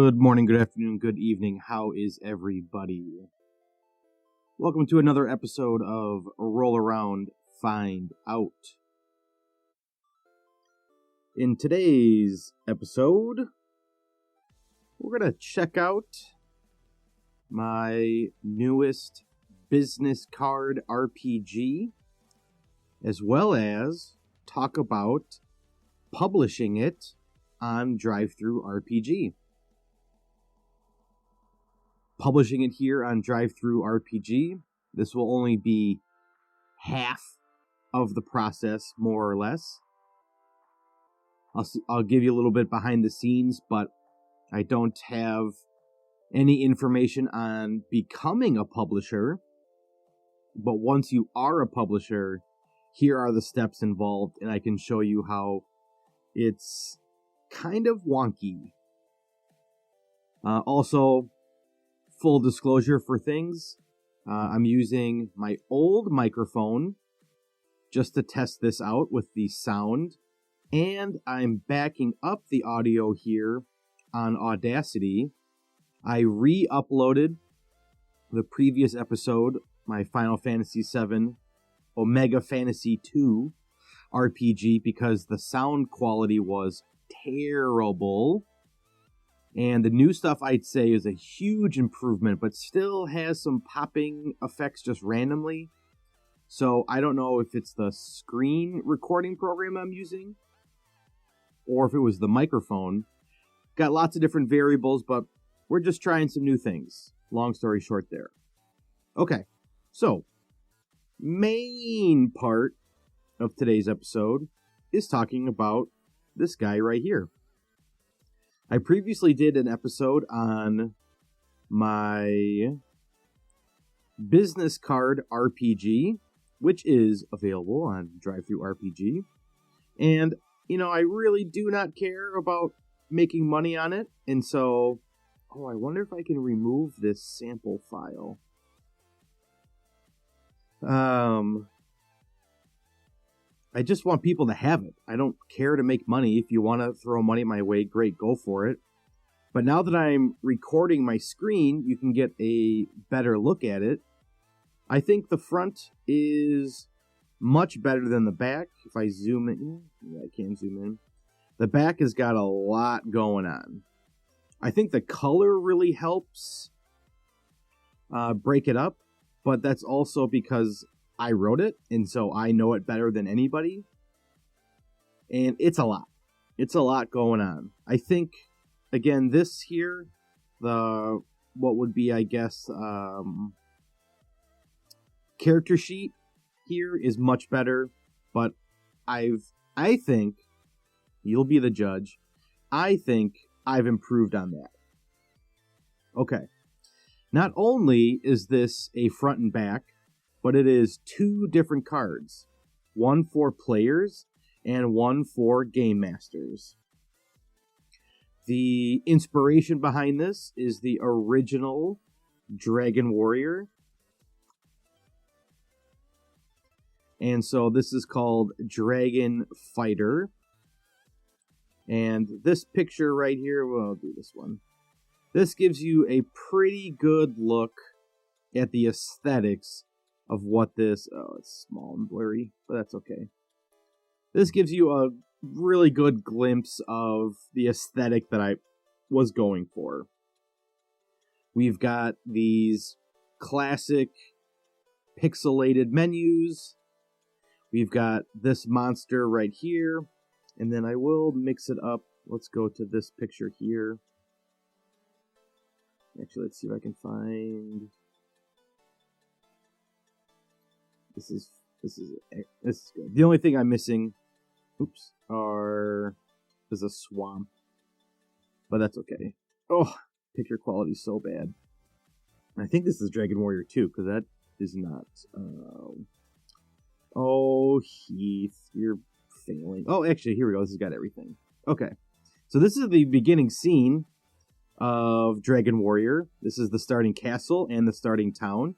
Good morning, good afternoon, good evening. How is everybody? Welcome to another episode of Roll Around, Find Out. In today's episode, we're going to check out my newest business card RPG, as well as talk about publishing it on DriveThruRPG. Publishing it here on DriveThruRPG, this will only be half of the process, more or less. I'll give you a little bit behind the scenes, but I don't have any information on becoming a publisher. But once you are a publisher, here are the steps involved, and I can show you how it's kind of wonky. Also, full disclosure for things, I'm using my old microphone just to test this out with the sound, and I'm backing up the audio here on Audacity. I re-uploaded the previous episode, my Final Fantasy VII Omega Fantasy II RPG, because the sound quality was terrible. And the new stuff, I'd say, is a huge improvement, but still has some popping effects just randomly. So I don't know if it's the screen recording program I'm using, or if it was the microphone. Got lots of different variables, but we're just trying some new things. Long story short there. Okay, so main part of today's episode is talking about this guy right here. I previously did an episode on my business card RPG, which is available on DriveThruRPG. And, I really do not care about making money on it. And so, I wonder if I can remove this sample file. I just want people to have it. I don't care to make money. If you want to throw money my way, great, go for it. But now that I'm recording my screen, you can get a better look at it. I think the front is much better than the back. If I zoom in, I can zoom in. The back has got a lot going on. I think the color really helps break it up, but that's also because I wrote it, and so I know it better than anybody. And it's a lot. It's a lot going on. I think, again, this here, what would be, I guess, character sheet here is much better, but I think, you'll be the judge, I think I've improved on that. Okay. Not only is this a front and back, but it is two different cards. One for players and one for game masters. The inspiration behind this is the original Dragon Warrior. And so this is called Dragon Fighter. And this picture right here, well, I'll do this one. This gives you a pretty good look at the aesthetics of what this... Oh, it's small and blurry, but that's okay. This gives you a really good glimpse of the aesthetic that I was going for. We've got these classic pixelated menus. We've got this monster right here. And then I will mix it up. Let's go to this picture here. Actually, let's see if I can find... This is good. The only thing I'm missing, is a swamp. But that's okay. Oh, picture quality is so bad. I think this is Dragon Warrior 2, because that is not. Heath, you're failing. Oh, actually, here we go. This has got everything. Okay. So this is the beginning scene of Dragon Warrior. This is the starting castle and the starting town.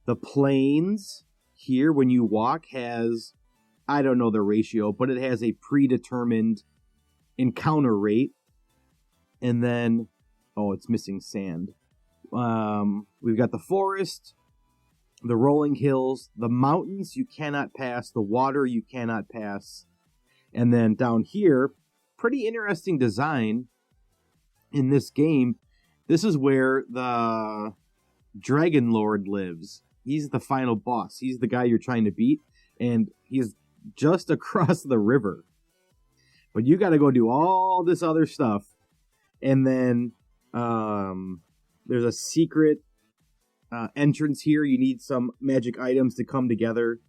The plains here, when you walk, has, I don't know the ratio, but it has a predetermined encounter rate. And then Oh, it's missing sand. We've got the forest, the rolling hills, the mountains you cannot pass, the water you cannot pass. And then down here, pretty interesting design in this game. This is where the Dragon Lord lives. He's the final boss. He's the guy you're trying to beat, and he's just across the river. But you got to go do all this other stuff, and then there's a secret entrance here. You need some magic items to come together,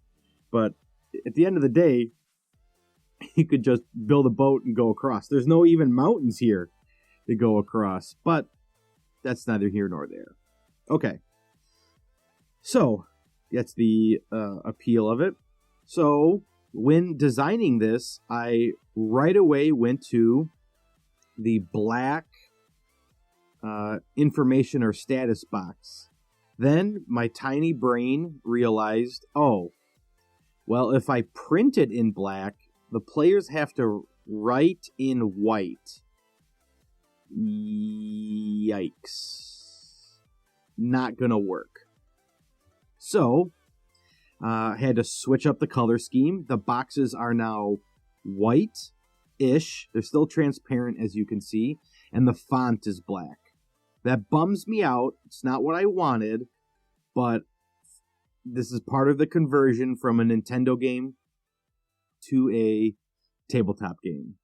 but at the end of the day, you could just build a boat and go across. There's no even mountains here to go across, but that's neither here nor there. Okay, so that's the appeal of it. So when designing this, I right away went to the black information or status box. Then my tiny brain realized, oh, well, if I print it in black, the players have to write in white. Yikes. Not gonna work. So, I had to switch up the color scheme. The boxes are now white-ish. They're still transparent, as you can see. And the font is black. That bums me out. It's not what I wanted. But this is part of the conversion from a Nintendo game to a tabletop game.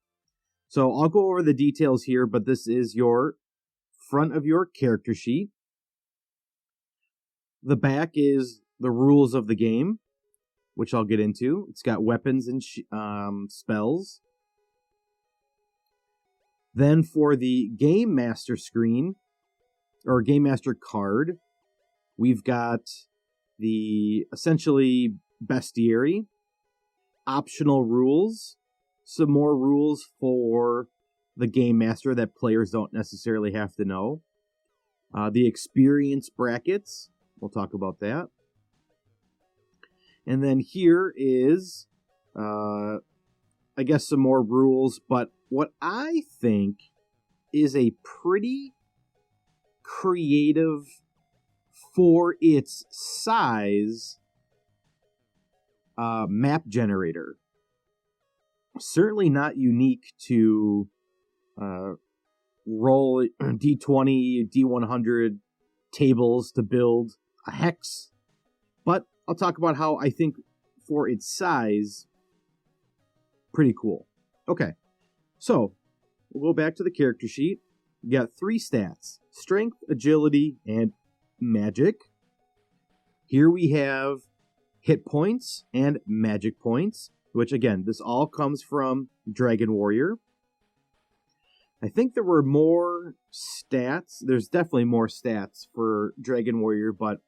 So I'll go over the details here, but this is your front of your character sheet. The back is the rules of the game, which I'll get into. It's got weapons and spells. Then for the Game Master screen, or Game Master card, we've got the essentially bestiary, optional rules, some more rules for the Game Master that players don't necessarily have to know. The experience brackets, we'll talk about that. And then here is, I guess, some more rules, but what I think is a pretty creative, for its size, map generator. Certainly not unique to roll D20, D100 tables to build a hex, but I'll talk about how I think for its size, pretty cool. Okay, so we'll go back to the character sheet. We got 3 stats: strength, agility, and magic. Here we have hit points and magic points, which again, this all comes from Dragon Warrior. I think there were more stats. There's definitely more stats for Dragon Warrior, but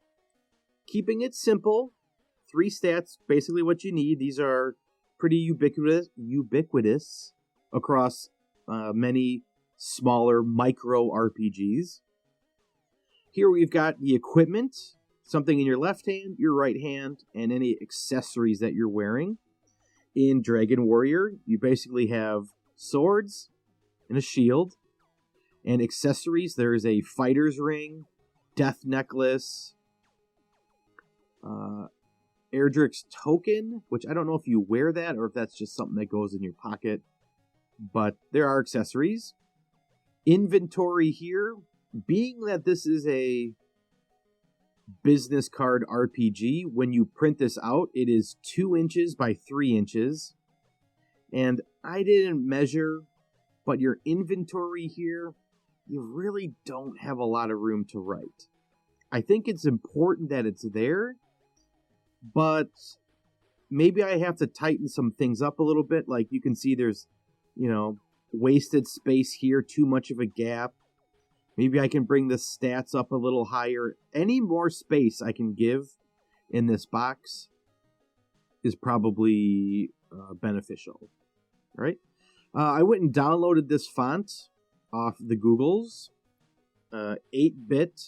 keeping it simple, 3 stats, basically what you need. These are pretty ubiquitous across many smaller micro RPGs. Here we've got the equipment, something in your left hand, your right hand, and any accessories that you're wearing. In Dragon Warrior, you basically have swords and a shield. And accessories, there's a fighter's ring, death necklace, Erdrick's token, which I don't know if you wear that or if that's just something that goes in your pocket. But there are accessories. Inventory here, being that this is a business card RPG, when you print this out, it is 2 inches by 3 inches. And I didn't measure, but your inventory here, you really don't have a lot of room to write. I think it's important that it's there, but maybe I have to tighten some things up a little bit. Like you can see there's, wasted space here, too much of a gap. Maybe I can bring the stats up a little higher. Any more space I can give in this box is probably beneficial. All right? I went and downloaded this font off the Googles. 8-bit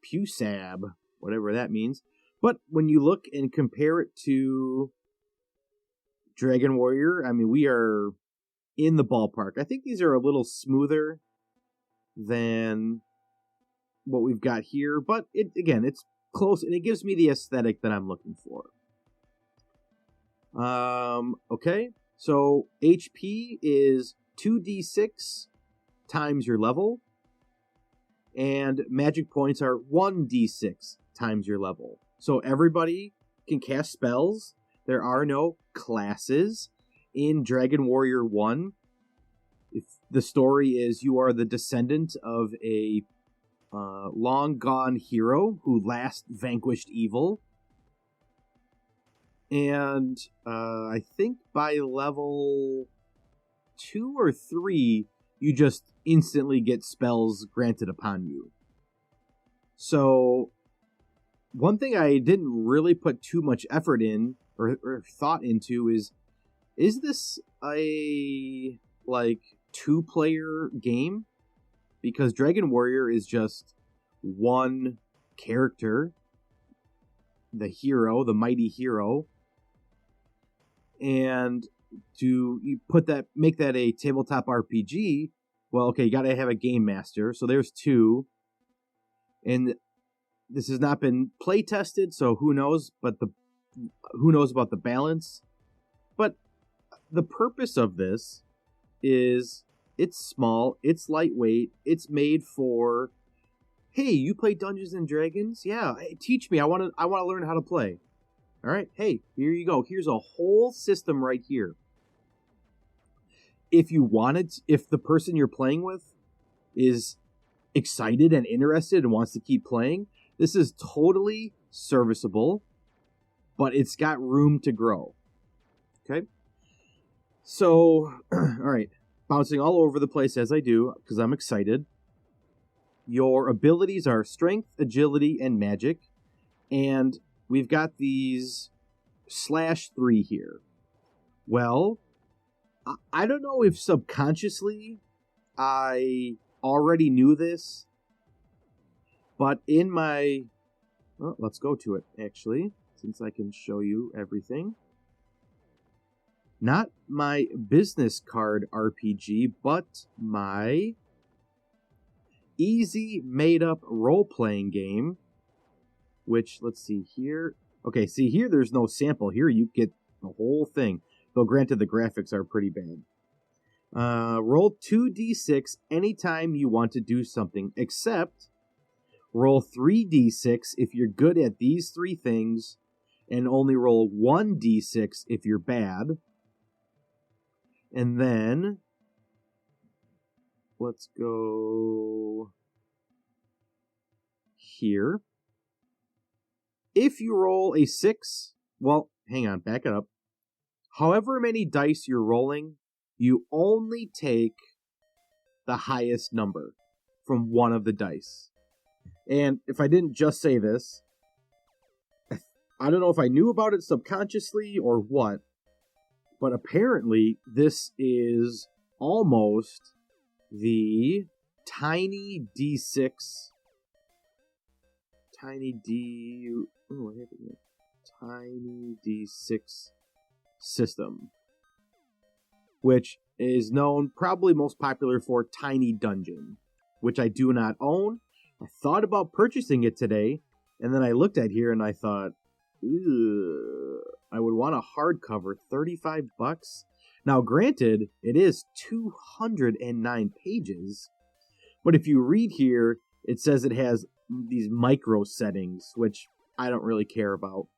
PWYW, whatever that means. But when you look and compare it to Dragon Warrior, I mean, we are in the ballpark. I think these are a little smoother than what we've got here, but it's close, and it gives me the aesthetic that I'm looking for. Okay, so HP is 2d6 times your level, and magic points are 1d6 times your level. So everybody can cast spells. There are no classes. In Dragon Warrior 1, if the story is you are the descendant of a long-gone hero who last vanquished evil. And I think by level 2 or 3, you just instantly get spells granted upon you. So, one thing I didn't really put too much effort in, or thought into, is this a, like, 2-player game? Because Dragon Warrior is just one character, the hero, the mighty hero. And to make that a tabletop RPG, well, okay, you gotta have a game master. So there's 2. And this has not been play tested, so who knows? Who knows about the balance? But the purpose of this is it's small, it's lightweight, it's made for, hey, you play Dungeons and Dragons? Yeah, hey, teach me. I want to learn how to play. All right, hey, here you go. Here's a whole system right here. If the person you're playing with is excited and interested and wants to keep playing, this is totally serviceable, but it's got room to grow. Okay? So, all right, bouncing all over the place as I do, because I'm excited. Your abilities are strength, agility, and magic, and we've got these /3 here. Well, I don't know if subconsciously I already knew this, but in my... Well, let's go to it, actually, since I can show you everything. Not my business card RPG, but my easy made-up role-playing game, which, let's see here. Okay, see here, there's no sample. Here you get the whole thing. Though granted, the graphics are pretty bad. Roll 2d6 anytime you want to do something, except roll 3d6 if you're good at these 3 things, and only roll 1d6 if you're bad. And then, let's go here. If you roll a 6, well, hang on, back it up. However many dice you're rolling, you only take the highest number from one of the dice. And if I didn't just say this, I don't know if I knew about it subconsciously or what, but apparently this is almost the tiny D6. Tiny D6 system, which is known, probably most popular for Tiny Dungeon, which I do not own. I thought about purchasing it today, and then I looked at here and I thought, I would want a hardcover, $35. Now, granted, it is 209 pages, but if you read here, it says it has these micro settings, which I don't really care about.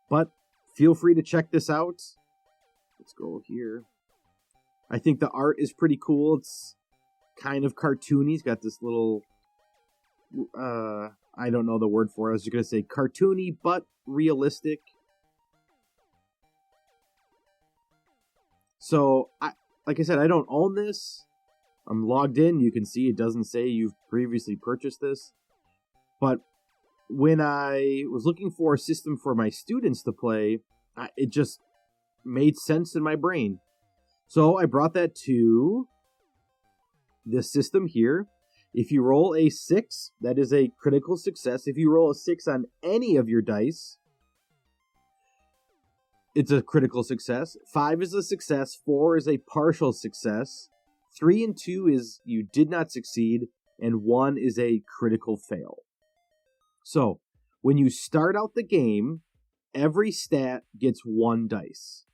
But feel free to check this out. Let's go here. I think the art is pretty cool. It's kind of cartoony. It's got this little, I don't know the word for it. I was just going to say cartoony, but realistic. So, like I said, I don't own this. I'm logged in. You can see it doesn't say you've previously purchased this. But when I was looking for a system for my students to play, it just made sense in my brain. So I brought that to this system here. If you roll a 6, that is a critical success. If you roll a 6 on any of your dice, it's a critical success. 5 is a success. 4 is a partial success. 3 and 2 is you did not succeed, and 1 is a critical fail. So, when you start out the game, every stat gets 1 dice.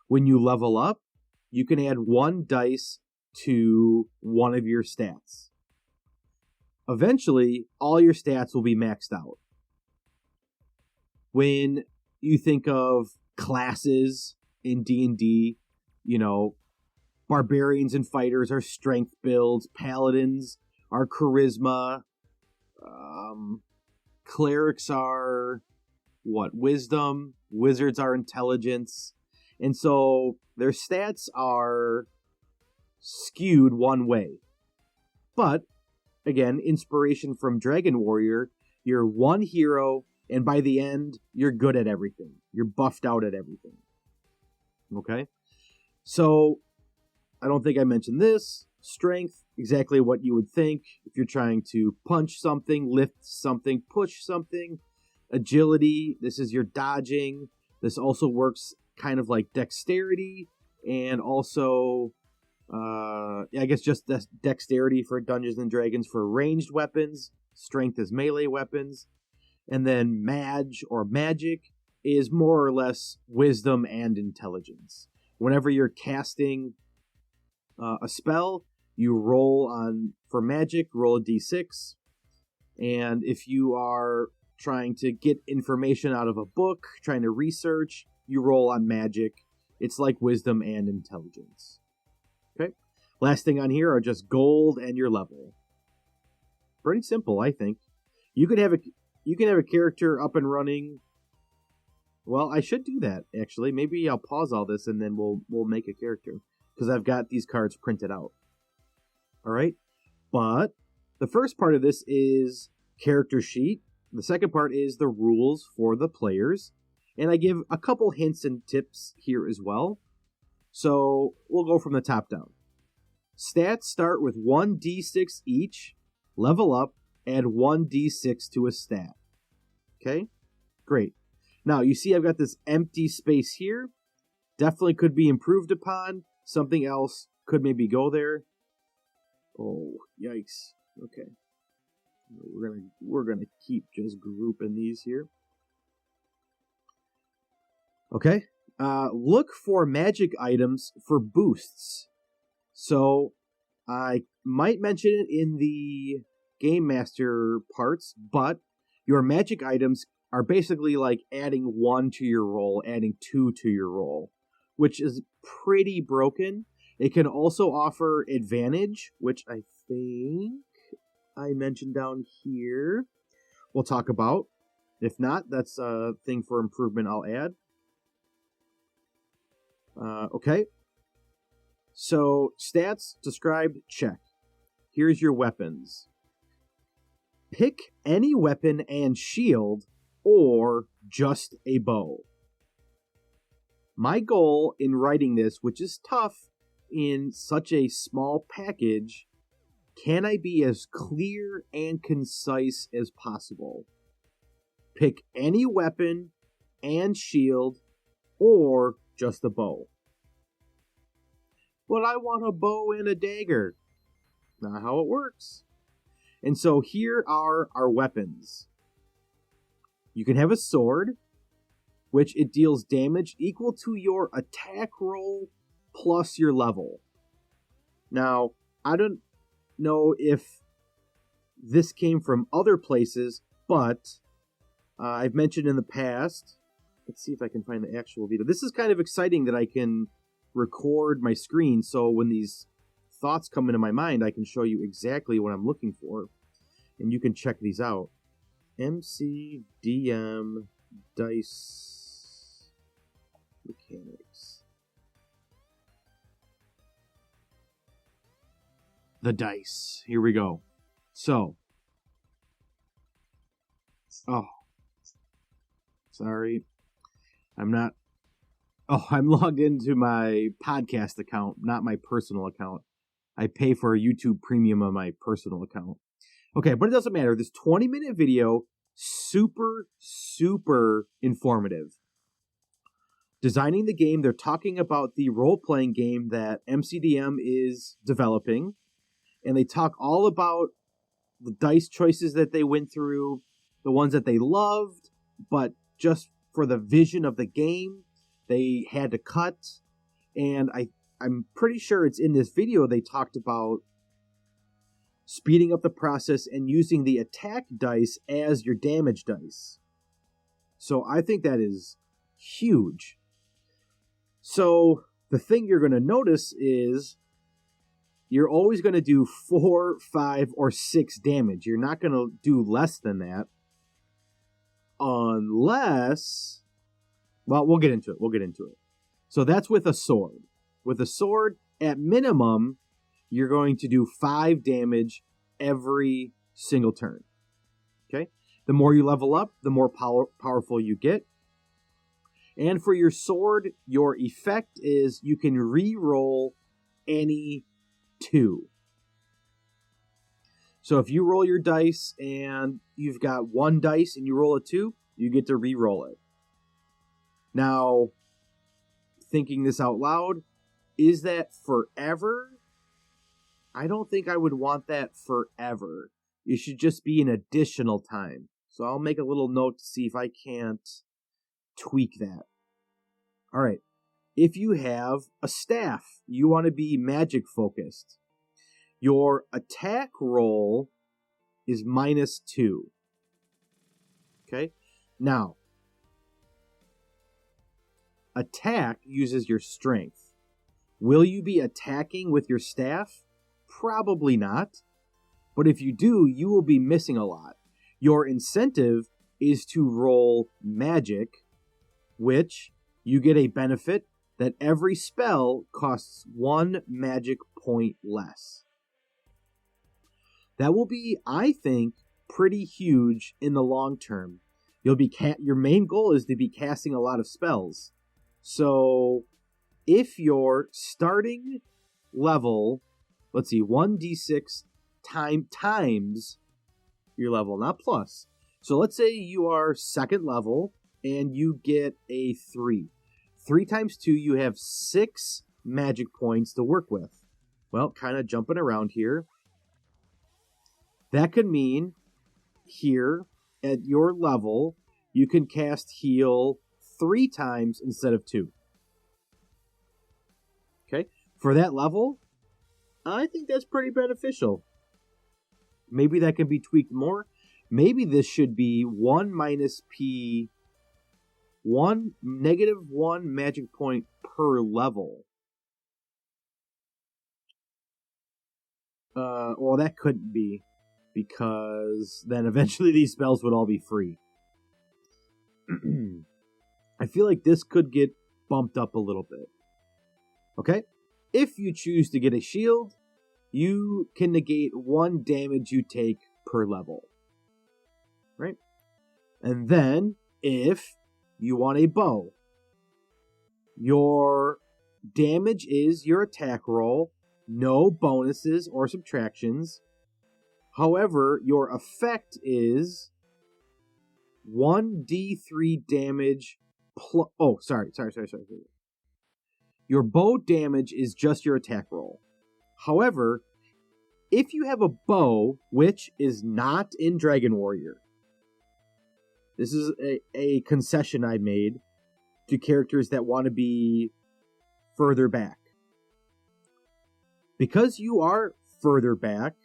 When you level up, you can add 1 dice to one of your stats. Eventually, all your stats will be maxed out. When you think of classes in D&D, barbarians and fighters are strength builds, paladins are charisma, clerics are wisdom, wizards are intelligence, and so their stats are skewed one way. But again, inspiration from Dragon Warrior, you're one hero, and by the end, you're good at everything. You're buffed out at everything. Okay? So, I don't think I mentioned this. Strength, exactly what you would think. If you're trying to punch something, lift something, push something. Agility, this is your dodging. This also works kind of like dexterity, and also, I guess just dexterity for Dungeons and Dragons for ranged weapons. Strength is melee weapons. And then magic is more or less wisdom and intelligence. Whenever you're casting a spell, you for magic, roll a d6. And if you are trying to get information out of a book, trying to research, you roll on magic. It's like wisdom and intelligence. Okay? Last thing on here are just gold and your level. Pretty simple, I think. You can have a character up and running. Well, I should do that, actually. Maybe I'll pause all this and then we'll make a character, because I've got these cards printed out. All right? But the first part of this is character sheet. The second part is the rules for the players. And I give a couple hints and tips here as well. So we'll go from the top down. Stats start with 1d6 each. Level up, add 1d6 to a stat. Okay? Great. Now, you see I've got this empty space here. Definitely could be improved upon. Something else could maybe go there. Oh, yikes. Okay. We're gonna keep just grouping these here. Okay. Look for magic items for boosts. So, I might mention it in the Game Master parts, but your magic items are basically like adding 1 to your roll, adding 2 to your roll, which is pretty broken. It can also offer advantage, which I think I mentioned down here. We'll talk about. If not, that's a thing for improvement I'll add. Okay. So, stats described, check. Here's your weapons. Pick any weapon and shield, or just a bow. My goal in writing this, which is tough in such a small package, can I be as clear and concise as possible? Pick any weapon and shield, or just a bow. But I want a bow and a dagger. Not how it works. And so here are our weapons. You can have a sword, which it deals damage equal to your attack roll plus your level. Now, I don't know if this came from other places, but I've mentioned in the past. Let's see if I can find the actual video. This is kind of exciting that I can record my screen, so when these thoughts come into my mind, I can show you exactly what I'm looking for, and you can check these out. MCDM dice mechanics. The dice. Here we go. So. Oh. Sorry. I'm logged into my podcast account, not my personal account. I pay for a YouTube Premium on my personal account. Okay, but it doesn't matter. This 20-minute video, super, super informative. designing the game. They're talking about the role-playing game that MCDM is developing, and they talk all about the dice choices that they went through, the ones that they loved, but just for the vision of the game, they had to cut. And I'm pretty sure it's in this video they talked about speeding up the process and using the attack dice as your damage dice. So I think that is huge. So the thing you're going to notice is you're always going to do 4, 5, or 6 damage. You're not going to do less than that. Unless... well, we'll get into it. So that's with a sword. With a sword, at minimum, you're going to do 5 damage every single turn. Okay? The more you level up, the more powerful you get. And for your sword, your effect is you can re-roll any 2. So if you roll your dice and you've got 1 dice and you roll a 2, you get to re-roll it. Now, thinking this out loud, is that forever? I don't think I would want that forever. It should just be an additional time. So I'll make a little note to see if I can't tweak that. All right. If you have a staff, you want to be magic focused. Your attack roll is -2. Okay? Now, attack uses your strength. Will you be attacking with your staff? Probably not. But if you do, you will be missing a lot. Your incentive is to roll magic, which you get a benefit that every spell costs 1 magic point less. That will be, I think, pretty huge in the long term. You'll be your main goal is to be casting a lot of spells. So if your starting level, let's see, 1d6 times your level, not plus. So let's say you are 2nd level and you get a 3. 3 times 2, you have 6 magic points to work with. Well, kind of jumping around here. That could mean here at your level, you can cast heal 3 times instead of 2. Okay? For that level, I think that's pretty beneficial. Maybe that can be tweaked more. Maybe this should be 1 minus P, -1 magic point per level. Well, that couldn't be, because then eventually these spells would all be free. I feel like this could get bumped up a little bit. Okay? If you choose to get a shield, you can negate 1 damage you take per level. Right? And then, if you want a bow, your damage is your attack roll, no bonuses or subtractions. However, your effect is 1d3 damage plus... oh, sorry. Your bow damage is just your attack roll. However, if you have a bow, which is not in Dragon Warrior, this is a concession I made to characters that want to be further back. Because you are further back,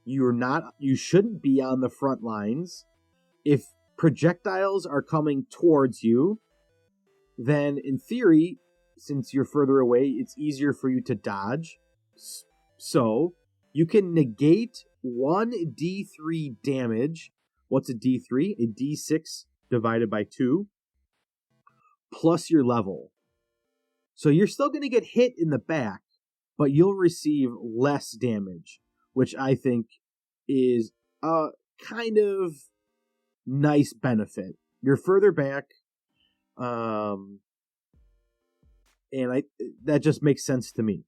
you shouldn't be on the front lines. If projectiles are coming towards you, then in theory, since you're further away, it's easier for you to dodge. So you can negate 1d3 damage. What's a d3? A d6 divided by 2 plus your level. So you're still going to get hit in the back, but you'll receive less damage, which I think is a kind of nice benefit. You're further back, and that just makes sense to me.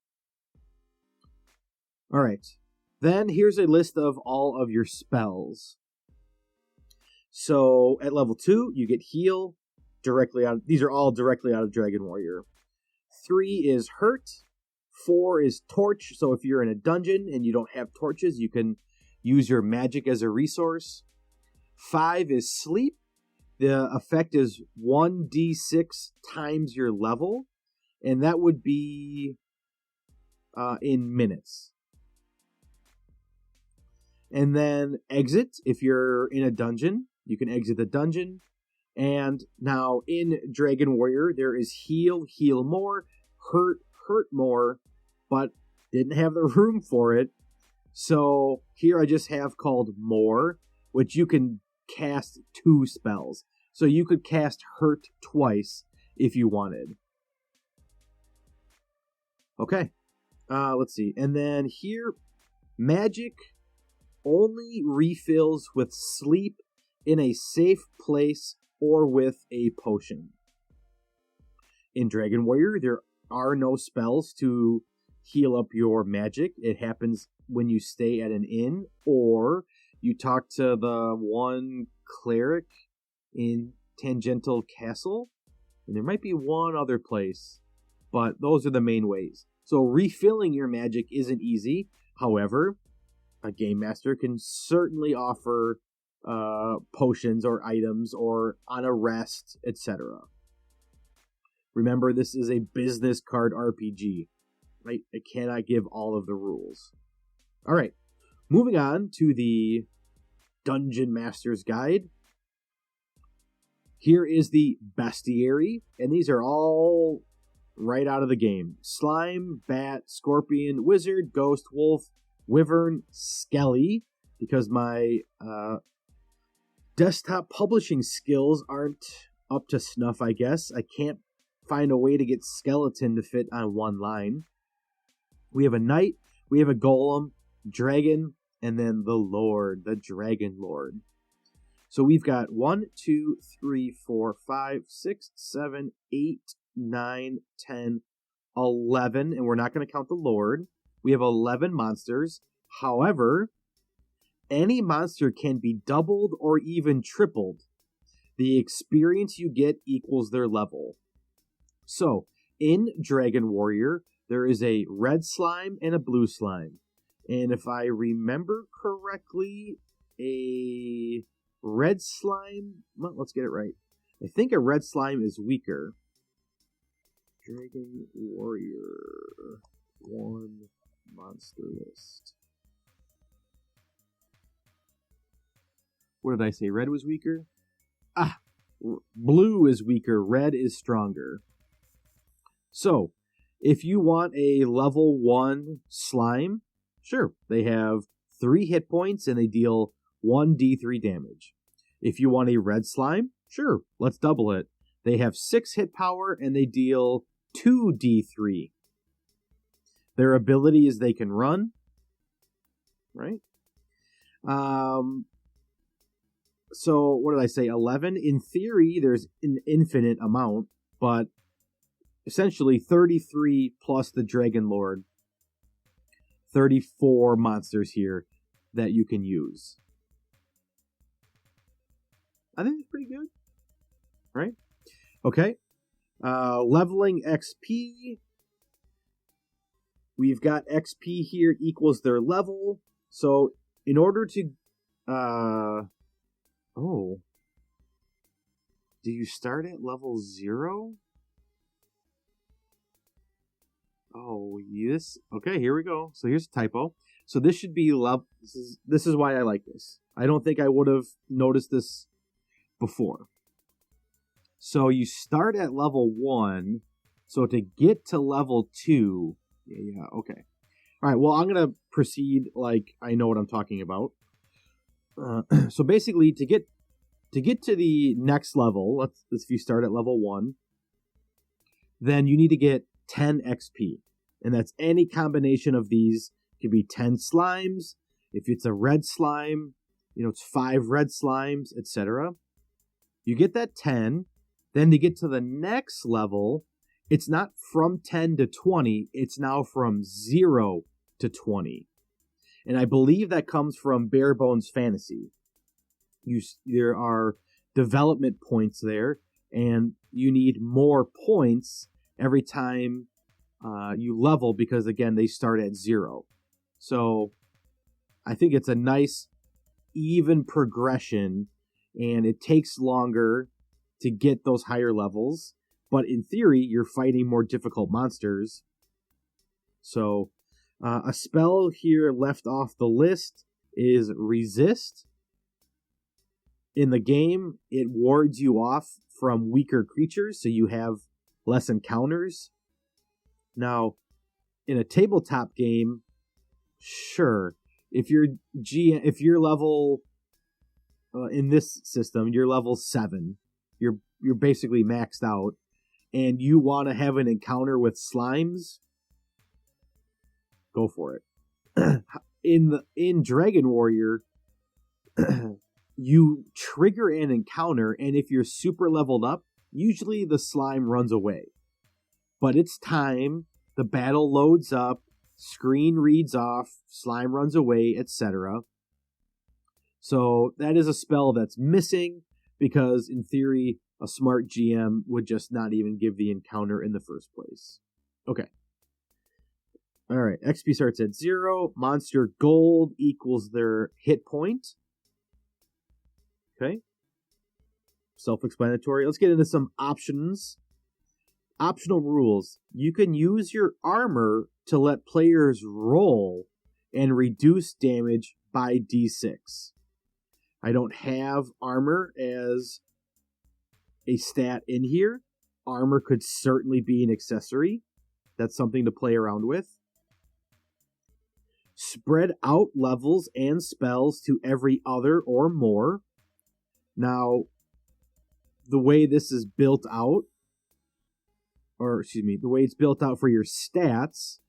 All right. Then here's a list of all of your spells. So at level 2, you get heal, these are all directly out of Dragon Warrior. 3 is Hurt. 4 is Torch. So if you're in a dungeon and you don't have torches, you can use your magic as a resource. 5 is Sleep. The effect is 1d6 times your level, and that would be in minutes. And then Exit. If you're in a dungeon, you can exit the dungeon. And now in Dragon Warrior, there is Heal, Heal More, Hurt, Hurt More, but didn't have the room for it. So here I just have called More, which you can cast 2 spells. So you could cast Hurt twice if you wanted. Okay. Let's see. And then here, Magic only refills with Sleep in a safe place or with a potion. In Dragon Warrior, there are no spells to heal up your magic. It happens when you stay at an inn or you talk to the one cleric in Tangential Castle. And there might be one other place, but those are the main ways. So refilling your magic isn't easy. However, a game master can certainly offer potions or items or on a rest, etc. Remember, this is a business card RPG. Right? I cannot give all of the rules. All right, moving on to the Dungeon Master's Guide. Here is the Bestiary, and these are all right out of the game. Slime, Bat, Scorpion, Wizard, Ghost, Wolf, Wyvern, Skelly, because my desktop publishing skills aren't up to snuff, I guess. I can't find a way to get Skeleton to fit on one line. We have a Knight, we have a Golem, Dragon, and then the Lord, the Dragon Lord. So we've got 1, 2, 3, 4, 5, 6, 7, 8, 9, 10, 11, and we're not going to count the Lord. We have 11 monsters. However, any monster can be doubled or even tripled. The experience you get equals their level. So, in Dragon Warrior, there is a red slime and a blue slime. And if I remember correctly, a red slime... Well, let's get it right. I think a red slime is weaker. Dragon Warrior 1 monster list. What did I say? Red was weaker? Blue is weaker. Red is stronger. So, if you want a level 1 slime, sure, they have 3 hit points and they deal 1d3 damage. If you want a red slime, sure, let's double it. They have 6 hit power and they deal 2d3. Their ability is they can run, right? So, what did I say? 11? In theory, there's an infinite amount, but essentially 33 plus the Dragon Lord. 34 monsters here that you can use. I think it's pretty good. Right? Okay. Leveling XP. We've got XP here equals their level. So in order to... Do you start at level 0? Oh, yes. Okay, here we go. So here's a typo. So this should be level... This is why I like this. I don't think I would have noticed this before. So you start at level 1. So to get to level 2... Yeah, okay. All right, well, I'm going to proceed like I know what I'm talking about. So basically, to get to the next level, let's if you start at level 1, then you need to get 10 XP. And that's any combination of these. It could be 10 slimes. If it's a red slime, it's 5 red slimes, etc. You get that 10. Then to get to the next level, it's not from 10 to 20. It's now from 0 to 20. And I believe that comes from Bare Bones Fantasy. There are development points there. and you need more points every time you level because, again, they start at 0. So I think it's a nice, even progression, and it takes longer to get those higher levels, but in theory, you're fighting more difficult monsters. So a spell here left off the list is Resist. In the game, it wards you off from weaker creatures, so you have less encounters. Now, in a tabletop game, sure, if you're level in this system, you're level 7, you're basically maxed out, and you want to have an encounter with slimes, go for it. In Dragon Warrior, you trigger an encounter, and if you're super leveled up, usually the slime runs away. But it's time, the battle loads up, screen reads off, slime runs away, etc. So that is a spell that's missing, because in theory, a smart GM would just not even give the encounter in the first place. Okay. Alright, XP starts at 0. Monster gold equals their hit point. Okay. Self-explanatory. Let's get into some options. Optional rules. You can use your armor to let players roll and reduce damage by d6. I don't have armor as a stat in here. Armor could certainly be an accessory. That's something to play around with. Spread out levels and spells to every other or more. Now, the way this is built out, the way it's built out for your stats,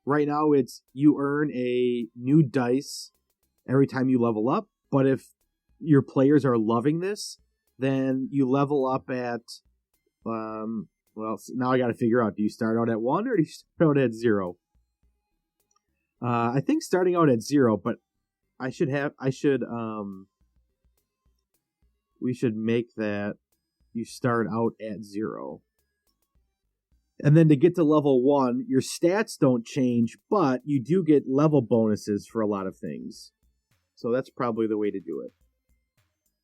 right now it's you earn a new dice every time you level up, but if your players are loving this, then you level up at, well, now I gotta figure out, do you start out at 1 or do you start out at 0? I think starting out at 0, but we should make that you start out at 0. And then to get to level 1, your stats don't change, but you do get level bonuses for a lot of things. So that's probably the way to do it.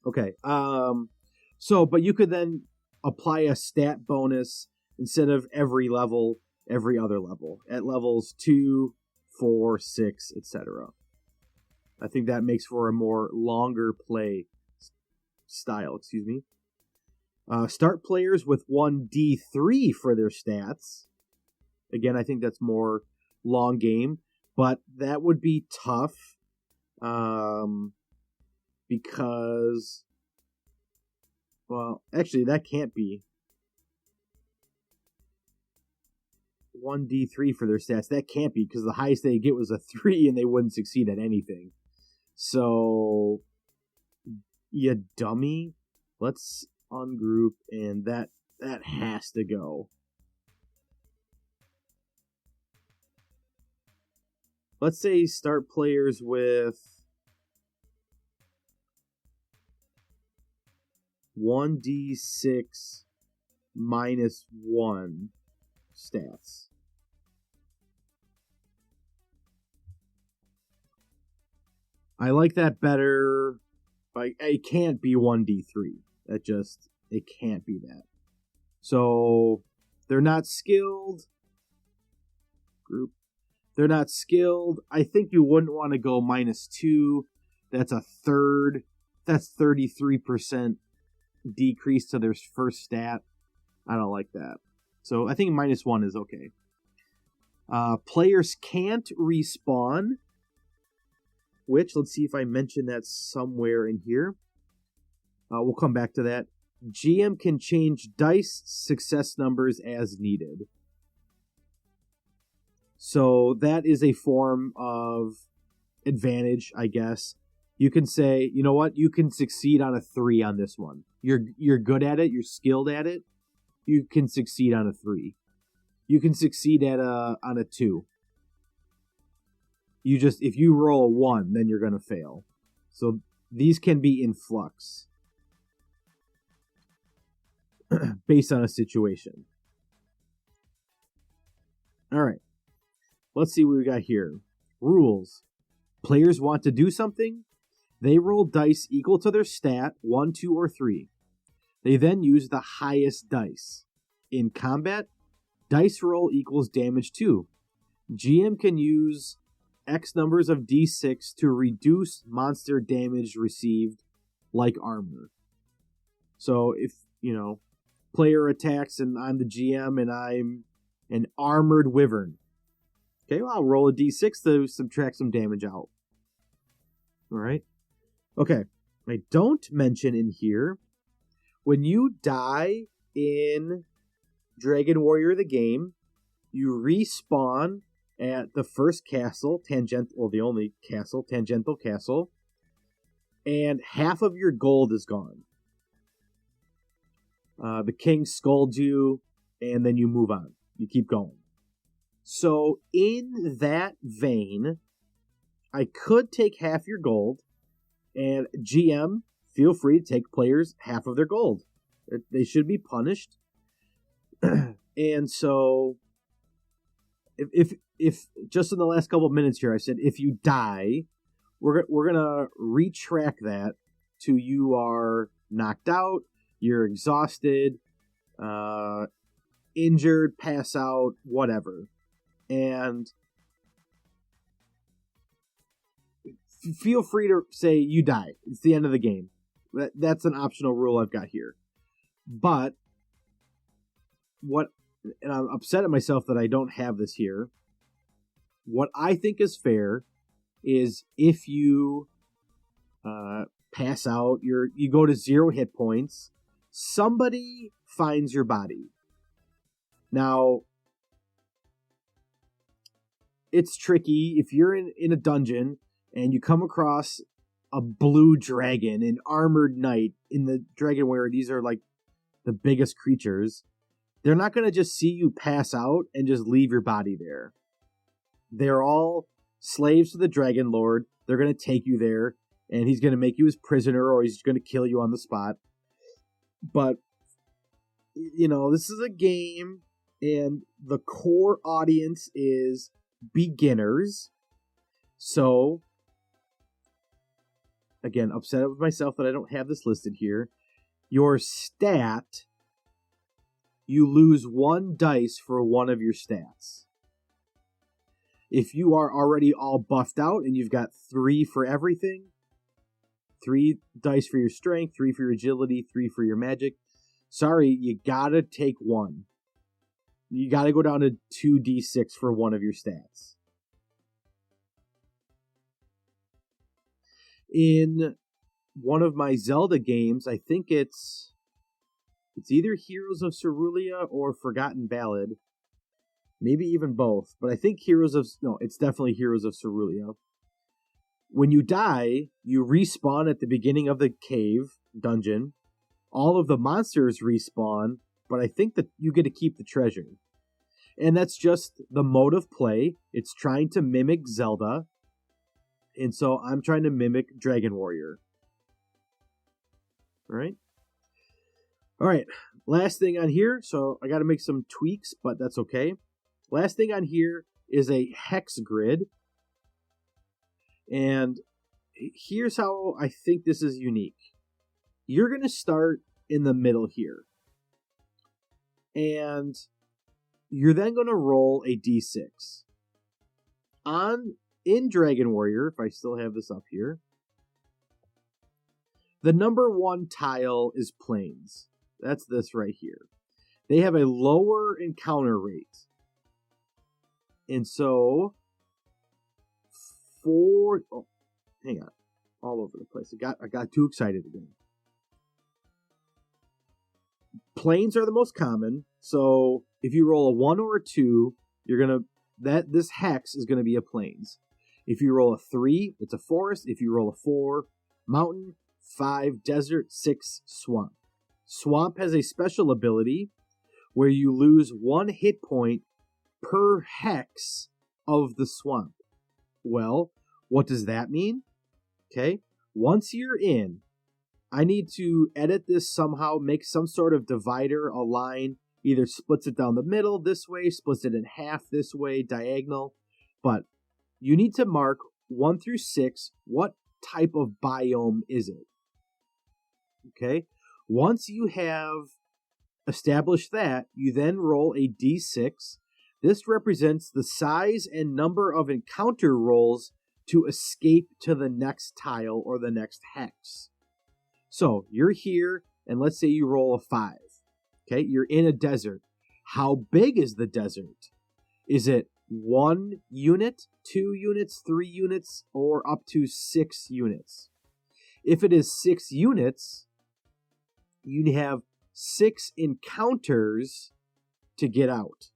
Okay. But you could then apply a stat bonus instead of every level, every other level, at levels 2, 4, 6, etc. I think that makes for a more longer play style, Start players with 1d3 for their stats. Again, I think that's more long game, but that would be tough because, well, actually, that can't be 1d3 for their stats. That can't be, because the highest they get was a 3 and they wouldn't succeed at anything. So, you dummy. Let's ungroup, and that has to go. Let's say start players with 1d6 minus 1 stats. I like that better. It can't be 1d3. It can't be that. So, they're not skilled. Group. They're not skilled. I think you wouldn't want to go -2. That's a third. That's 33% decrease to their first stat. I don't like that. So, I think -1 is okay. Players can't respawn, which, let's see if I mention that somewhere in here. We'll come back to that. GM can change dice success numbers as needed. So that is a form of advantage, I guess. You can say, you know what, you can succeed on a 3 on this one. You're good at it, you're skilled at it. You can succeed on a 3. You can succeed on a 2. If you roll a 1, then you're gonna fail. So these can be in flux. based on a situation. All right. Let's see what we got here. Rules. Players want to do something. They roll dice equal to their stat, 1, 2, or 3. They then use the highest dice. In combat, dice roll equals damage 2. GM can use X numbers of D6 to reduce monster damage received, like armor. So if, player attacks and I'm the GM and I'm an armored wyvern, okay, well, I'll roll a D6 to subtract some damage out. All right. Okay. I don't mention in here, when you die in Dragon Warrior the game, you respawn at the first castle, the only castle, tangential castle, and half of your gold is gone. The king scolds you, and then you move on. You keep going. So in that vein, I could take half your gold, and GM, feel free to take players half of their gold. They should be punished. And so, if just in the last couple of minutes here, I said if you die, we're gonna retrack that to you are knocked out, you're exhausted, injured, pass out, whatever, and feel free to say you die. It's the end of the game. That's an optional rule I've got here. But and I'm upset at myself that I don't have this here. What I think is fair is if you pass out, you go to 0 hit points, somebody finds your body. Now, it's tricky if you're in a dungeon and you come across a blue dragon, an armored knight. In the Dragon Warrior, these are like the biggest creatures. They're not going to just see you pass out and just leave your body there. They're all slaves to the Dragon Lord. They're going to take you there, and he's going to make you his prisoner, or he's going to kill you on the spot. But, this is a game, and the core audience is beginners. So, again, upset with myself that I don't have this listed here. Your stat, you lose 1 dice for one of your stats. If you are already all buffed out and you've got 3 for everything, 3 dice for your strength, 3 for your agility, 3 for your magic, sorry, you gotta take 1. You gotta go down to 2d6 for one of your stats. In one of my Zelda games, I think it's either Heroes of Cerulean or Forgotten Ballad. Maybe even both. But I think it's definitely Heroes of Cerulean. When you die, you respawn at the beginning of the cave dungeon. All of the monsters respawn, but I think that you get to keep the treasure. And that's just the mode of play. It's trying to mimic Zelda. And so I'm trying to mimic Dragon Warrior. All right. Last thing on here. So I got to make some tweaks, but that's okay. Last thing on here is a hex grid. And here's how I think this is unique. You're going to start in the middle here. And you're then going to roll a d6. In Dragon Warrior, if I still have this up here, the number 1 tile is plains. That's this right here. They have a lower encounter rate. And so, hang on. All over the place. I got too excited again. Plains are the most common. So, if you roll a 1 or a 2, this hex is going to be a plains. If you roll a 3, it's a forest. If you roll a 4, mountain. 5, desert. 6, swamp. Swamp has a special ability where you lose 1 hit point per hex of the swamp. Well, what does that mean? Okay, once you're in, I need to edit this somehow, make some sort of divider, a line, either splits it down the middle this way, splits it in half this way, diagonal. But you need to mark 1 through 6, what type of biome is it? Okay? Once you have established that, you then roll a d6. This represents the size and number of encounter rolls to escape to the next tile or the next hex. So you're here, and let's say you roll a 5. Okay, you're in a desert. How big is the desert? Is it 1 unit, 2 units, 3 units, or up to 6 units? If it is 6 units, you have 6 encounters to get out.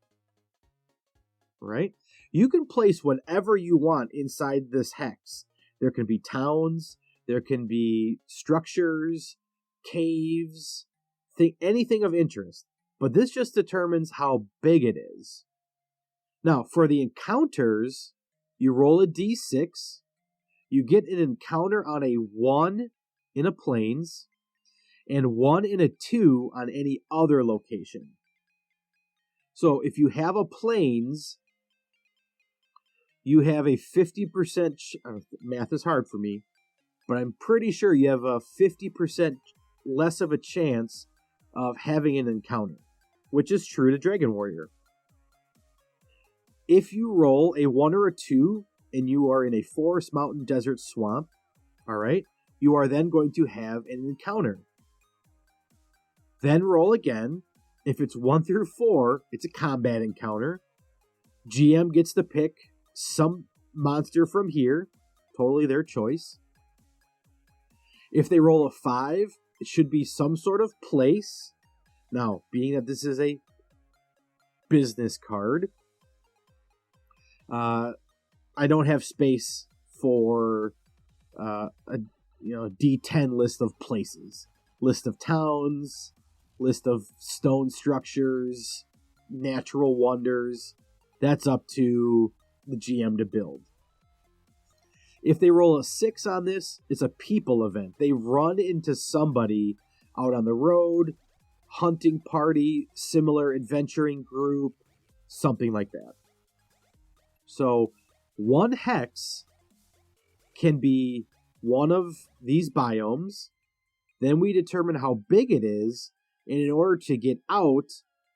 Right? You can place whatever you want inside this hex. There can be towns, there can be structures, caves, anything of interest. But this just determines how big it is. Now, for the encounters, you roll a d6. You get an encounter on a 1 in a plains, and 1 in a 2 on any other location. So if you have a plains, you have a 50%, math is hard for me, but I'm pretty sure you have a 50% less of a chance of having an encounter, which is true to Dragon Warrior. If you roll a 1 or a 2 and you are in a forest, mountain, desert, swamp, all right, you are then going to have an encounter. Then roll again. If it's 1 through 4, it's a combat encounter. GM gets to pick some monster from here, totally their choice. If they roll a 5, it should be some sort of place. Now, being that this is a business card, I don't have space for a D10 list of places, list of towns, list of stone structures, natural wonders. That's up to the GM to build. If they roll a 6 on this, it's a people event. They run into somebody out on the road, hunting party, similar adventuring group, something like that. So 1 hex can be one of these biomes. Then we determine how big it is, and in order to get out,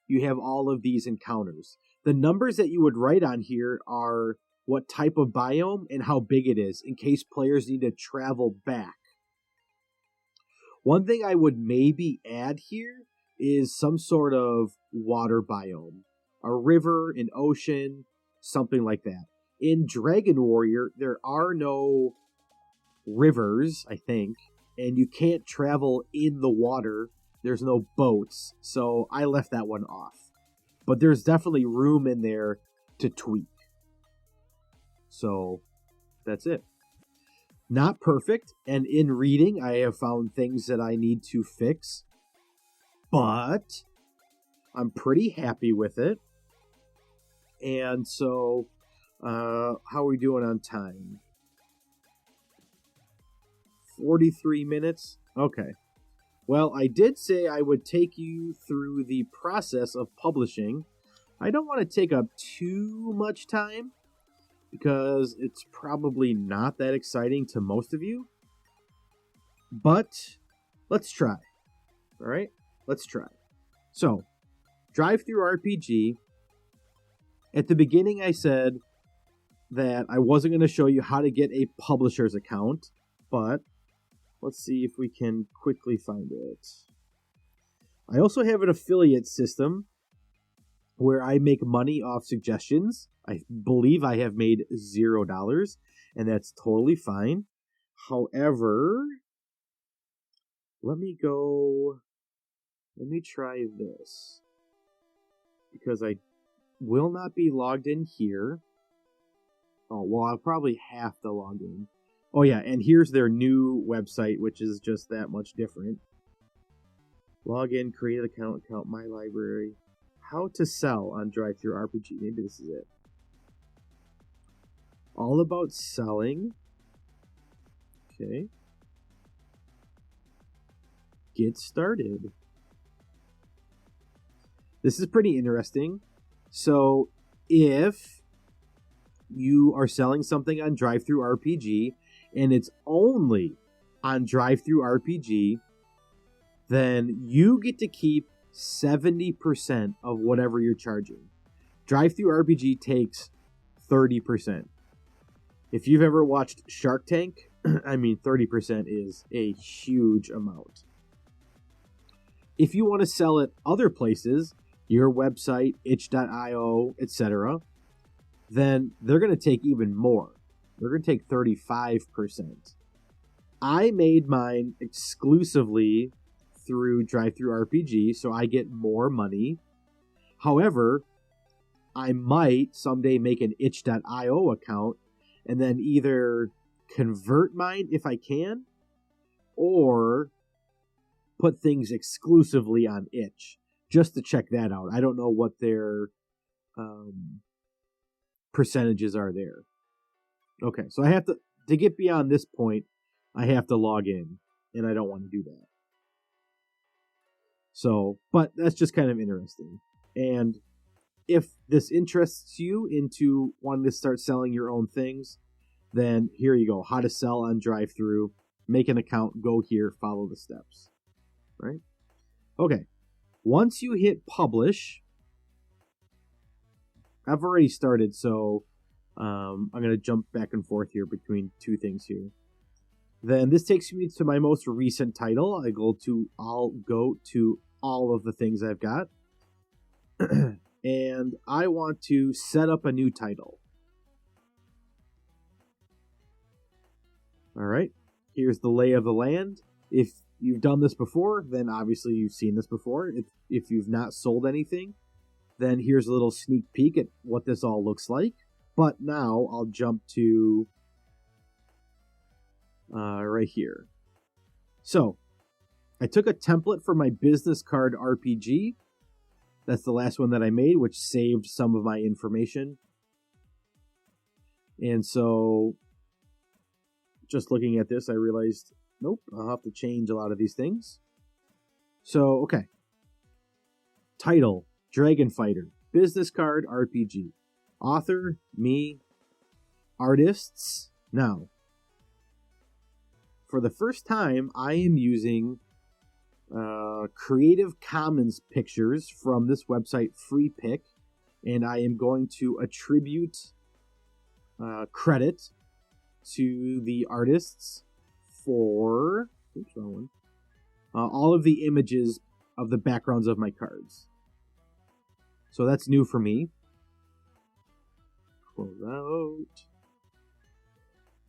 you have all of these encounters. The numbers that you would write on here are what type of biome and how big it is, in case players need to travel back. One thing I would maybe add here is some sort of water biome. A river, an ocean, something like that. In Dragon Warrior, there are no rivers, I think, and you can't travel in the water. There's no boats, so I left that one off. But there's definitely room in there to tweak. So, that's it. Not perfect, and in reading, I have found things that I need to fix. But I'm pretty happy with it. And so, how are we doing on time? 43 minutes? Okay. Well, I did say I would take you through the process of publishing. I don't want to take up too much time, because it's probably not that exciting to most of you. But let's try. All right? Let's try. So, Drive-Thru RPG. At the beginning, I said that I wasn't going to show you how to get a publisher's account, but let's see if we can quickly find it. I also have an affiliate system where I make money off suggestions. I believe I have made $0, and that's totally fine. However, let me try this, because I will not be logged in here. Oh, well, I'll probably have to log in. Oh yeah, and here's their new website, which is just that much different. Log in, create an account, my library. How to sell on Drive-Thru RPG. Maybe this is it. All about selling. Okay. get started. This is pretty interesting. So if you are selling something on DriveThruRPG and it's only on DriveThruRPG, then you get to keep 70% of whatever you're charging. DriveThruRPG takes 30%. If you've ever watched Shark Tank, I mean, 30% is a huge amount. If you want to sell it other places, your website, itch.io, etc., then they're going to take even more. They're going to take 35%. I made mine exclusively through DriveThruRPG, so I get more money. However, I might someday make an itch.io account and then either convert mine if I can, or put things exclusively on itch, just to check that out. I don't know what their percentages are there. Okay, so I have to get beyond this point, I have to log in, and I don't want to do that. So, but that's just kind of interesting. And if this interests you into wanting to start selling your own things, then here you go. How to sell on DriveThru. Make an account, go here, follow the steps. Right? Okay. Once you hit publish, I've already started, so I'm going to jump back and forth here between two things here. Then this takes me to my most recent title. I'll go to all of the things I've got. And I want to set up a new title. All right. Here's the lay of the land. If you've done this before, then obviously you've seen this before. If you've not sold anything, then here's a little sneak peek at what this all looks like. But now I'll jump to right here. So I took a template for my business card RPG. That's the last one that I made, which saved some of my information. And so just looking at this, I realized, nope, I'll have to change a lot of these things. So, okay. Title, Dragon Fighter, business card RPG. Author, me. Artists, now. For the first time, I am using Creative Commons pictures from this website, FreePic, and I am going to attribute credit to the artists for all of the images of the backgrounds of my cards. So that's new for me. Close out.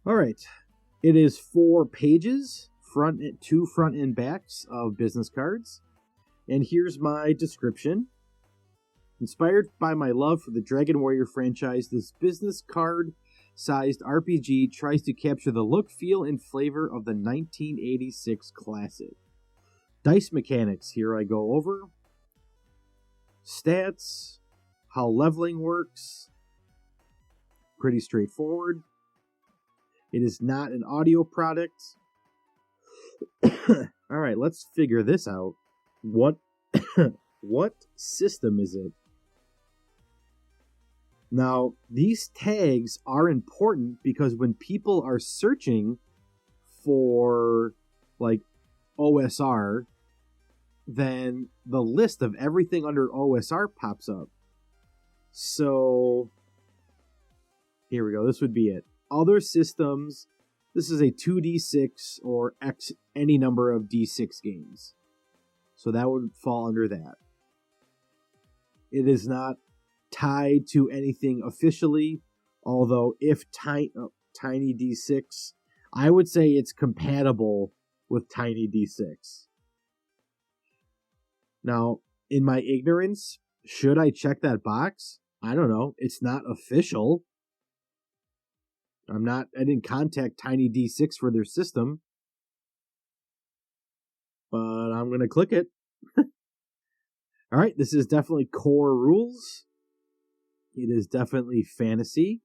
All right. It is 4 pages, two front and backs of business cards. And here's my description. Inspired by my love for the Dragon Warrior franchise, this business card-sized RPG tries to capture the look, feel, and flavor of the 1986 classic. Dice mechanics, here I go over. Stats, how leveling works. Pretty straightforward. It is not an audio product. All right, let's figure this out. What system is it? Now, these tags are important because when people are searching for like OSR, then the list of everything under OSR pops up. So here we go. This would be it. Other systems. This is a 2d6 or any number of d6 games. So that would fall under that. It is not tied to anything officially, although if Tiny D6, I would say it's compatible with Tiny D6. Now, in my ignorance, should I check that box? I don't know. It's not official. I didn't contact Tiny D6 for their system. But I'm going to click it. All right, this is definitely core rules. It is definitely fantasy.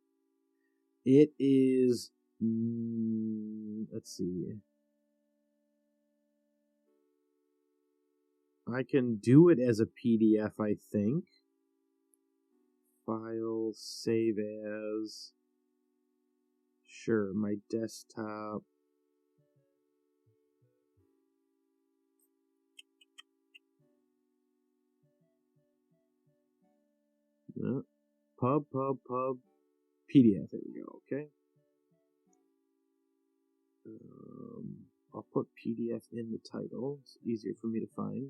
It is, let's see. I can do it as a PDF, I think. File, save as. Sure, my desktop. Pub, PDF, there we go, okay. I'll put PDF in the title. It's easier for me to find.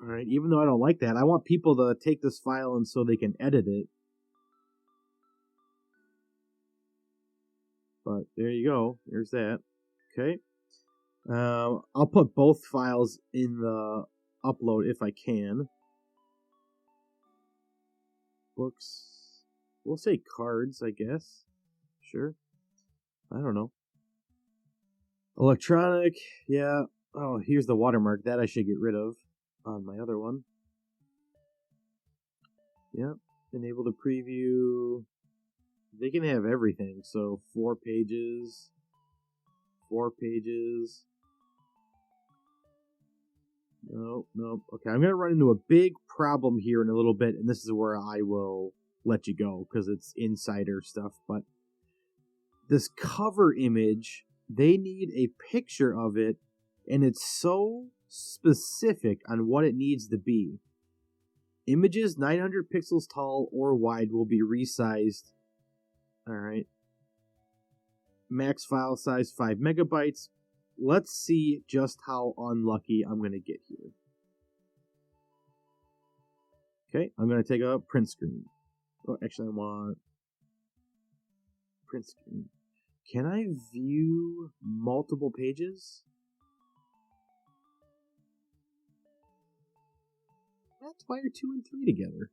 Alright, even though I don't like that, I want people to take this file and so they can edit it. But there you go. There's that. Okay. I'll put both files in the upload if I can. Books. We'll say cards, I guess. Sure. I don't know. Electronic. Yeah. Oh, here's the watermark. That I should get rid of on my other one. Yep. Enable the preview. They can have everything. So 4 pages. 4 pages. Nope. Okay, I'm going to run into a big problem here in a little bit, and this is where I will let you go, because it's insider stuff. But this cover image, they need a picture of it, and it's so specific on what it needs to be. Images 900 pixels tall or wide will be resized. Alright. Max file size 5 megabytes. Let's see just how unlucky I'm going to get here. Okay, I'm going to take a print screen. Oh, actually, I want print screen. Can I view multiple pages? Let's wire 2 and 3 together.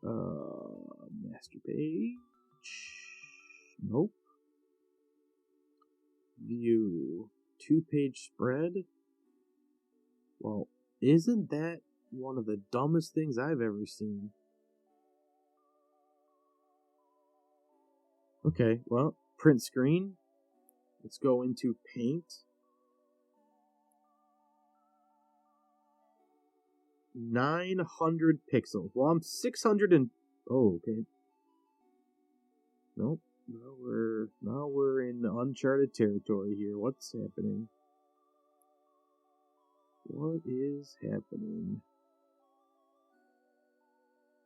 Master page. Nope. View 2-page spread. Well, isn't that one of the dumbest things I've ever seen? Okay, well, print screen. Let's go into Paint. 900 pixels. Well, I'm 600 and... Oh, okay. Nope. Now we're in uncharted territory here. What's happening? What is happening?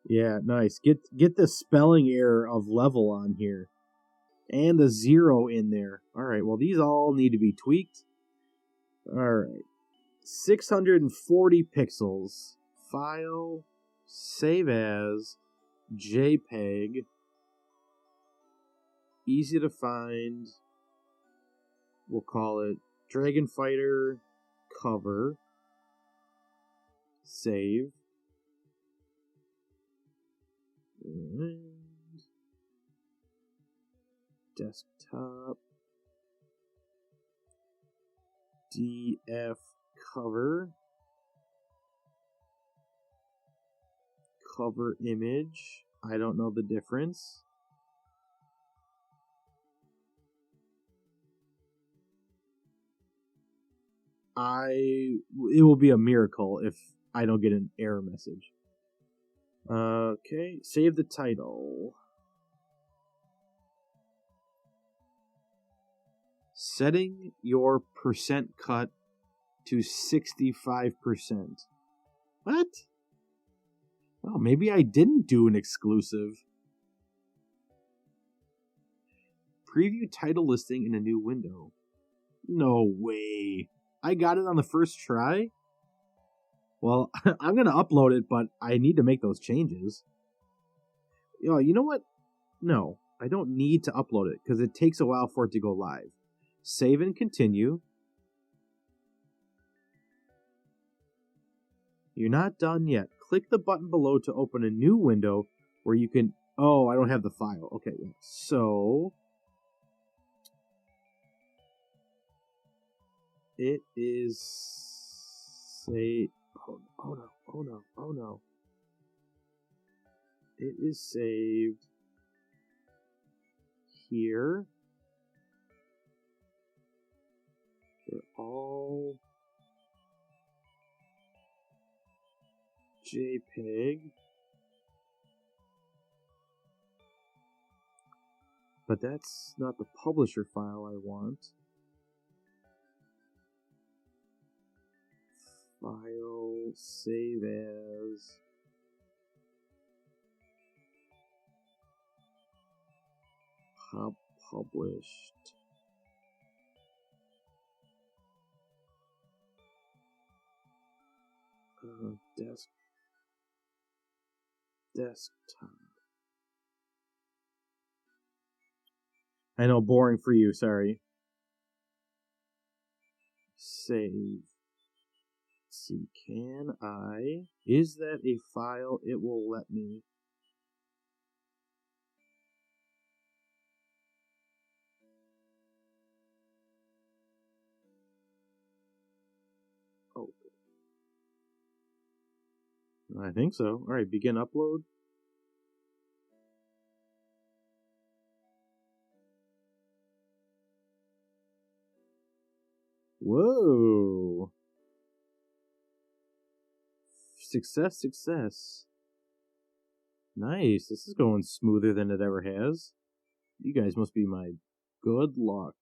Yeah, nice. Get the spelling error of level on here. And the 0 in there. Alright, well these all need to be tweaked. Alright. 640 pixels. File. Save as. JPEG. Easy to find. We'll call it Dragon Fighter cover. Save. And desktop. DF cover. Cover image. I don't know the difference. It will be a miracle if I don't get an error message. Okay, save the title. Setting your percent cut to 65%. What? Oh, maybe I didn't do an exclusive. Preview title listing in a new window. No way. I got it on the first try? Well, I'm going to upload it, but I need to make those changes. You know what? No, I don't need to upload it because it takes a while for it to go live. Save and continue. You're not done yet. Click the button below to open a new window where you can... Oh, I don't have the file. Okay, so... It is... Say... Oh no. It is saved here. all JPEG. But that's not the publisher file I want. File, save as. Published. Desktop. I know, boring for you, sorry. Save. Let's see, can I? Is that a file it will let me? Oh. I think so. Alright, begin upload. Whoa. Success, success. Nice. This is going smoother than it ever has. You guys must be my good luck.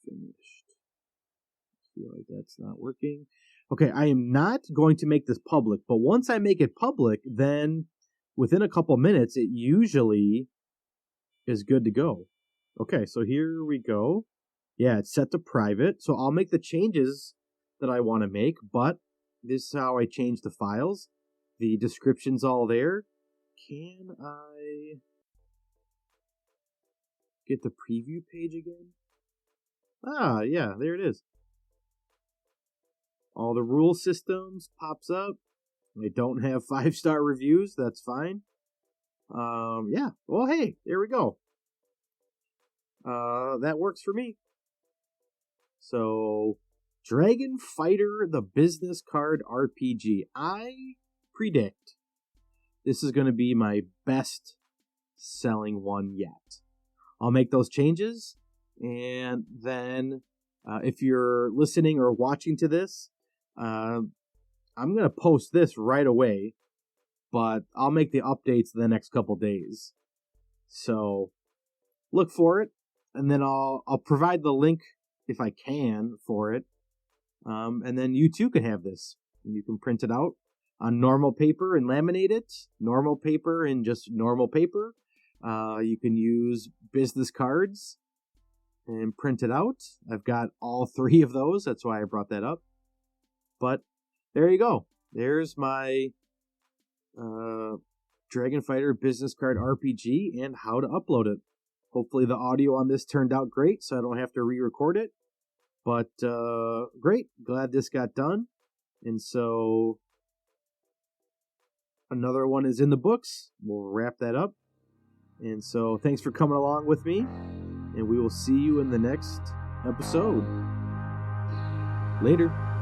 Finished. I feel like that's not working. Okay, I am not going to make this public, but once I make it public, then within a couple minutes, it usually is good to go. Okay, so here we go. Yeah, it's set to private, so I'll make the changes that I want to make, but this is how I change the files. The description's all there. Can I get the preview page again? Ah, yeah, there it is. All the rule systems pops up. I don't have 5-star reviews, that's fine. Yeah, well, hey, there we go. That works for me. So, Dragon Fighter, the business card RPG. I predict this is going to be my best selling one yet. I'll make those changes, and then if you're listening or watching to this, I'm going to post this right away, but I'll make the updates the next couple days. So, look for it, and then I'll provide the link if I can for it. And then you too can have this. You can print it out on normal paper and laminate it. Normal paper and just normal paper. You can use business cards and print it out. I've got all 3 of those. That's why I brought that up. But there you go. There's my Dragon Fighter business card RPG and how to upload it. Hopefully the audio on this turned out great, so I don't have to re-record it. But, great. Glad this got done. And so, another one is in the books. We'll wrap that up. And so, thanks for coming along with me. And we will see you in the next episode. Later.